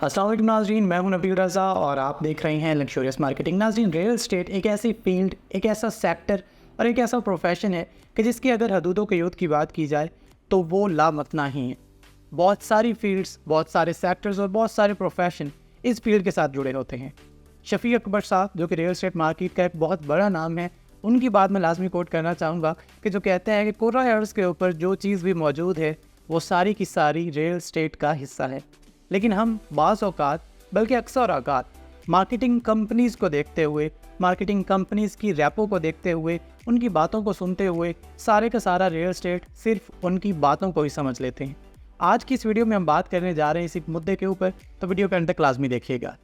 अस्सलाम वालेकुम नाज़रीन, मैं हूं नबील रज़ा और आप देख रहे हैं लग्जरियस मार्केटिंग। नाज़रीन, रियल एस्टेट एक ऐसी फील्ड, एक ऐसा सेक्टर और एक ऐसा प्रोफेशन है कि जिसकी अगर हदूदों के यूथ की बात की जाए तो वो लामतना ही है। बहुत सारी फील्ड्स, बहुत सारे सेक्टर्स और बहुत सारे प्रोफेशन इस फील्ड के साथ जुड़े होते हैं। शफीक अकबर साहब, जो कि रियल एस्टेट मार्केट का एक बहुत बड़ा नाम है, उनकी बात मैं लाजमी कोट करना चाहूँगा कि जो कहते हैं कि कोरा अर्ज़ के ऊपर जो चीज़ भी मौजूद है वो सारी की सारी रियल एस्टेट का हिस्सा है। लेकिन हम बाज़ औक़ात, बल्कि अक्सर औक़ात मार्केटिंग कंपनीज़ को देखते हुए, मार्केटिंग कंपनीज़ की रैपों को देखते हुए, उनकी बातों को सुनते हुए सारे का सारा रियल एस्टेट सिर्फ उनकी बातों को ही समझ लेते हैं। आज की इस वीडियो में हम बात करने जा रहे हैं इसी मुद्दे के ऊपर, तो वीडियो के अंत तक लाजमी देखिएगा।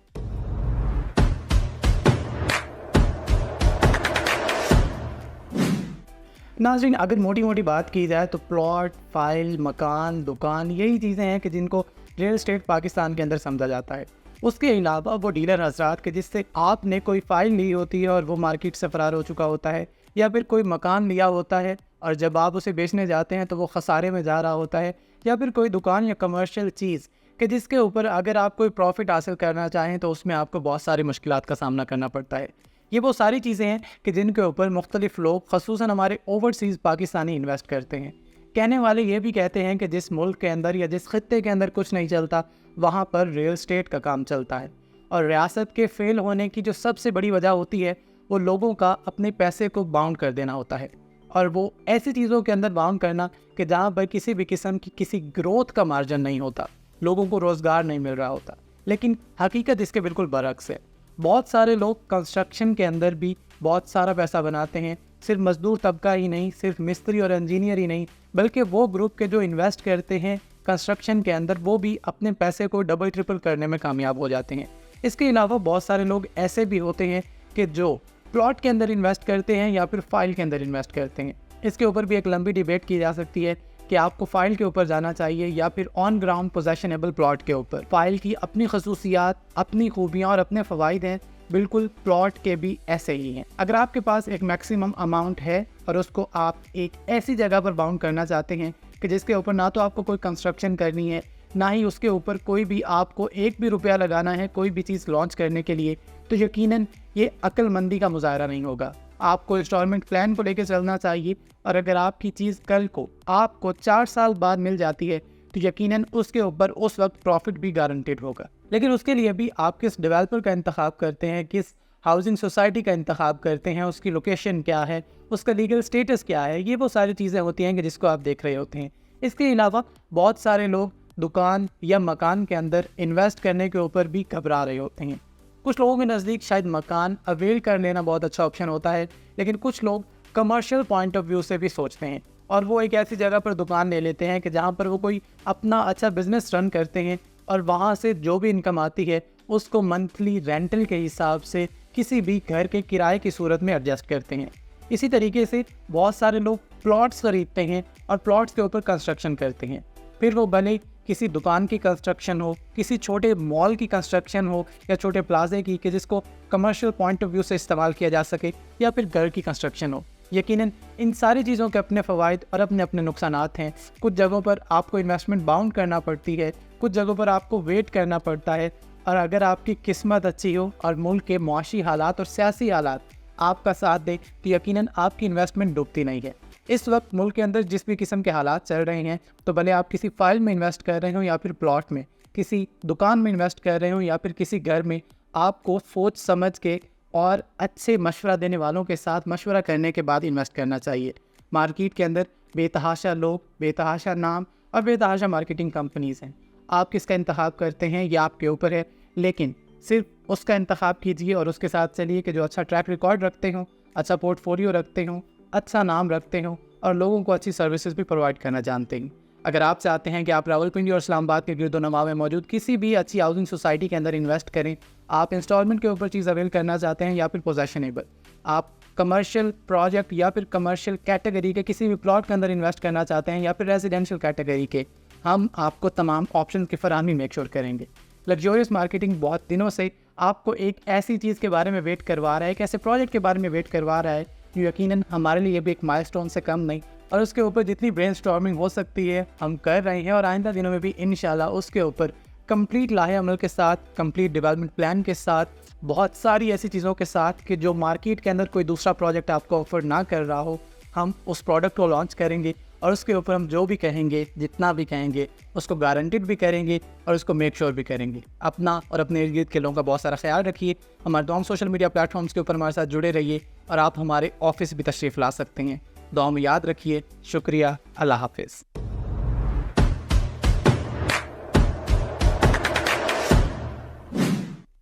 नाज़रीन, अगर मोटी मोटी बात की जाए तो प्लॉट, फाइल, मकान, दुकान, यही चीज़ें हैं कि जिनको रियल एस्टेट पाकिस्तान के अंदर समझा जाता है। उसके अलावा वो डीलर हज़रात के जिससे आपने कोई फ़ाइल ली होती है और वो मार्केट से फ़रार हो चुका होता है, या फिर कोई मकान लिया होता है और जब आप उसे बेचने जाते हैं तो वो खसारे में जा रहा होता है, या फिर कोई दुकान या कमर्शियल चीज़ कि जिसके ऊपर अगर आप कोई प्रॉफिट हासिल करना चाहें तो उसमें आपको बहुत सारी मुश्किलात का सामना करना पड़ता है। ये वो सारी चीज़ें हैं कि जिनके ऊपर मुख्तलिफ लोग, ख़ुसूसन हमारे ओवरसीज़ पाकिस्तानी इन्वेस्ट करते हैं। कहने वाले ये भी कहते हैं कि जिस मुल्क के अंदर या जिस खित्ते के अंदर कुछ नहीं चलता, वहाँ पर रियल एस्टेट का काम चलता है। और रियासत के फेल होने की जो सबसे बड़ी वजह होती है वो लोगों का अपने पैसे को बाउंड कर देना होता है, और वो ऐसी चीज़ों के अंदर बाउंड करना कि जहाँ पर किसी भी किस्म की किसी ग्रोथ का मार्जिन नहीं होता, लोगों को रोज़गार नहीं मिल रहा होता। लेकिन हकीकत इसके बिल्कुल बरक्स है। बहुत सारे लोग कंस्ट्रक्शन के अंदर भी बहुत सारा पैसा बनाते हैं। सिर्फ मजदूर तबका ही नहीं, सिर्फ मिस्त्री और इंजीनियर ही नहीं, बल्कि वो ग्रुप के जो इन्वेस्ट करते हैं कंस्ट्रक्शन के अंदर, वो भी अपने पैसे को डबल ट्रिपल करने में कामयाब हो जाते हैं। इसके अलावा बहुत सारे लोग ऐसे भी होते हैं कि जो प्लॉट के अंदर इन्वेस्ट करते हैं या फिर फाइल के अंदर इन्वेस्ट करते हैं। इसके ऊपर भी एक लंबी डिबेट की जा सकती है कि आपको फाइल के ऊपर जाना चाहिए या फिर ऑन ग्राउंड पोजेशनेबल प्लॉट के ऊपर। फाइल की अपनी खसूसियात, अपनी खूबियाँ और अपने फ़वाइद हैं, बिल्कुल प्लॉट के भी ऐसे ही हैं। अगर आपके पास एक मैक्सिमम अमाउंट है और उसको आप एक ऐसी जगह पर बाउंड करना चाहते हैं कि जिसके ऊपर ना तो आपको कोई कंस्ट्रक्शन करनी है, ना ही उसके ऊपर कोई भी आपको एक भी रुपया लगाना है कोई भी चीज़ लॉन्च करने के लिए, तो यकीनन ये अक्लमंदी का मुजाहरा नहीं होगा। आपको इंस्टॉलमेंट प्लान को लेकर चलना चाहिए, और अगर आपकी चीज़ कल को आपको 4 साल बाद मिल जाती है तो यकीनन उसके ऊपर उस वक्त प्रॉफिट भी गारंटेड होगा। लेकिन उसके लिए भी आप किस डेवलपर का इंतखाब करते हैं, किस हाउसिंग सोसाइटी का इंतखाब करते हैं, उसकी लोकेशन क्या है, उसका लीगल स्टेटस क्या है, ये वो सारी चीज़ें होती हैं कि जिसको आप देख रहे होते हैं। इसके अलावा बहुत सारे लोग दुकान या मकान के अंदर इन्वेस्ट करने के ऊपर भी घबरा रहे होते हैं। कुछ लोगों के नज़दीक शायद मकान अवेल कर लेना बहुत अच्छा ऑप्शन होता है, लेकिन कुछ लोग कमर्शियल पॉइंट ऑफ व्यू से भी सोचते हैं और वो एक ऐसी जगह पर दुकान ले लेते हैं कि जहाँ पर वो कोई अपना अच्छा बिजनेस रन करते हैं, और वहाँ से जो भी इनकम आती है उसको मंथली रेंटल के हिसाब से किसी भी घर के किराए की सूरत में एडजस्ट करते हैं। इसी तरीके से बहुत सारे लोग प्लॉट्स खरीदते हैं और प्लॉट्स के ऊपर कंस्ट्रक्शन करते हैं। फिर वो भले किसी दुकान की कंस्ट्रक्शन हो, किसी छोटे मॉल की कंस्ट्रक्शन हो, या छोटे प्लाजे की कि जिसको कमर्शियल पॉइंट ऑफ व्यू से इस्तेमाल किया जा सके, या फिर घर की कंस्ट्रक्शन हो। यकीनन इन सारी चीज़ों के अपने फ़वाइद और अपने अपने नुकसानात हैं। कुछ जगहों पर आपको इन्वेस्टमेंट बाउंड करना पड़ती है, कुछ जगहों पर आपको वेट करना पड़ता है, और अगर आपकी किस्मत अच्छी हो और मुल्क के मुआशी हालात और सियासी हालात आपका साथ दे तो यकीनन आपकी इन्वेस्टमेंट डूबती नहीं है। इस वक्त मुल्क के अंदर जिस भी किस्म के हालात चल रहे हैं, तो भले आप किसी फाइल में इन्वेस्ट कर रहे हो या फिर प्लॉट में, किसी दुकान में इन्वेस्ट कर रहे हो या फिर किसी घर में, आपको सोच समझ के और अच्छे मशवरा देने वालों के साथ मशवरा करने के बाद इन्वेस्ट करना चाहिए। मार्केट के अंदर बेतहाशा लोग, बेतहाशा नाम और बेतहाशा मार्केटिंग कंपनीज़ हैं। आप किसका इंतखाब करते हैं ये आपके ऊपर है, लेकिन सिर्फ उसका इंतखाब कीजिए और उसके साथ चलिए कि जो अच्छा ट्रैक रिकॉर्ड रखते हो, अच्छा पोर्टफोलियो रखते हो, अच्छा नाम रखते हो और लोगों को अच्छी सर्विसेज भी प्रोवाइड करना जानते हैं। अगर आप चाहते हैं कि आप रावलपिंडी और इस्लामाबाद के गिरदोनवा में मौजूद किसी भी अच्छी हाउसिंग सोसाइटी के अंदर इन्वेस्ट करें, आप इंस्टॉलमेंट के ऊपर चीज़ अवेल करना चाहते हैं या फिर पोजेशनेबल, आप कमर्शियल प्रोजेक्ट या फिर कमर्शियल कैटेगरी के किसी भी प्लॉट के अंदर इन्वेस्ट करना चाहते हैं या फिर रेजिडेंशियल कैटेगरी के, हम आपको तमाम ऑप्शन की फराहमी मेक श्योर करेंगे। लग्जरियस मार्केटिंग बहुत दिनों से आपको एक ऐसी चीज़ के बारे में वेट करवा रहा है, एक ऐसे प्रोजेक्ट के बारे में वेट करवा रहा है जो यकीनन हमारे लिए भी एक माइलस्टोन से कम नहीं, और उसके ऊपर जितनी ब्रेनस्टॉर्मिंग हो सकती है हम कर रहे हैं, और आइंदा दिनों में भी इंशाल्लाह उसके ऊपर کمپلیٹ لاہ عمل کے ساتھ، کمپلیٹ ڈیولپمنٹ پلان کے ساتھ، بہت ساری ایسی چیزوں کے ساتھ کہ جو مارکیٹ کے اندر کوئی دوسرا پروجیکٹ آپ کو آفر نہ کر رہا ہو، ہم اس پروڈکٹ کو لانچ کریں گے اور اس کے اوپر ہم جو بھی کہیں گے، جتنا بھی کہیں گے، اس کو گارنٹیڈ بھی کریں گے اور اس کو میک شور بھی کریں گے۔ اپنا اور اپنے ارد گرد کے لوگوں کا بہت سارا خیال رکھیے۔ ہمارے تمام سوشل میڈیا پلیٹ فارمس کے اوپر ہمارے ساتھ جڑے رہیے اور آپ ہمارے آفس بھی تشریف لا سکتے ہیں۔ دعا میں یاد رکھیے۔ شکریہ۔ اللہ حافظ۔